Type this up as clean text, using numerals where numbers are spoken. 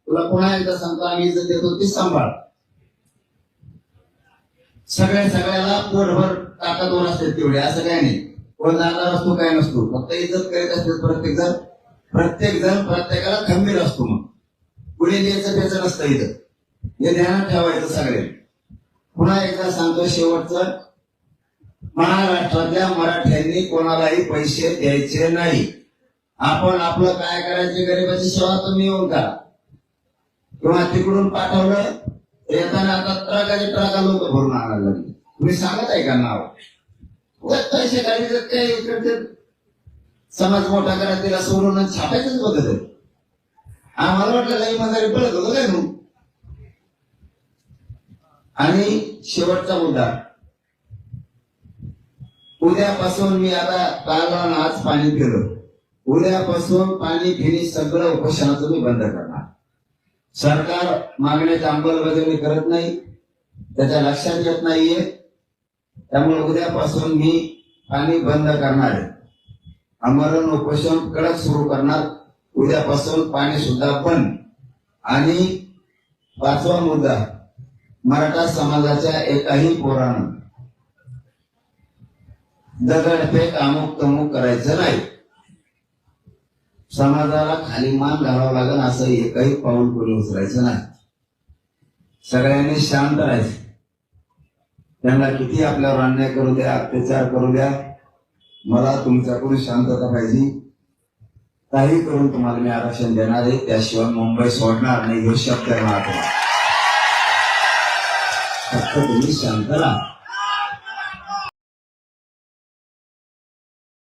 तुला पुन्हा एकदा सांगतो, आम्ही इज्जत देतो ती सांभाळ. सगळ्याला पोटभर ताकदवर असते तेवढे, असं काय नाही. कोण जाणार असतो काय नसतो, फक्त इज्जत करीत असते प्रत्येक जण प्रत्येकाला खंबीर असतो. मग पुढे द्यायचं त्याचं नसतं इथं, हे ध्यानात ठेवायचं सगळे. पुन्हा एकदा सांगतो शेवटचं, महाराष्ट्रातल्या मराठ्यांनी कोणालाही पैसे द्यायचे नाही. आपण आपलं काय करायचे, गरिबाची सेवा तुम्ही येऊन करा. किंवा तिकडून पाठवलं येताना आता ट्रका लोक भरून आणायला लागले. तुम्ही सांगत आहे का नाव? पैसे काढले काय इकडचे समाज मोठा करा, तिला सोडून छापायचंच बघत आहे. आम्हाला वाटलं काही मजारी पडत होतं काय म्हणून. आणि शेवटचा मुद्दा, उद्यापासून मी आता काल आज पाणी पिलं, उद्यापासून पाणी पिणे सगळं उपोषणाचं मी बंद करणार. सरकार मागण्याची अंमलबजावणी करत नाही, त्याच्या लक्षात येत नाहीये. त्यामुळे उद्यापासून मी पाणी बंद करणार आहे. आमरण उपोषण कडक सुरू करणार. उद्यापासून पाणी सुद्धा बंद. आणि 5वा मुद्दा, मराठा समाजाच्या एकाही पोरानं दगडफेक अमुक तमुक करायचं नाही. समाजाला खाली मान घालावं लागेल असं एकही पाऊल कोणी उचलायचं नाही. सगळ्यांनी शांत राहायचं. त्यांना किती आपल्यावर अन्याय करू द्या, अत्याचार करू द्या, मला तुमच्याकडून शांतता पाहिजे. काही करून तुम्हाला मी आरक्षण देणार आहे, त्याशिवाय मुंबई सोडणार नाही. हे शब्द आहे माझा. फक्त तुम्ही शांत राहा.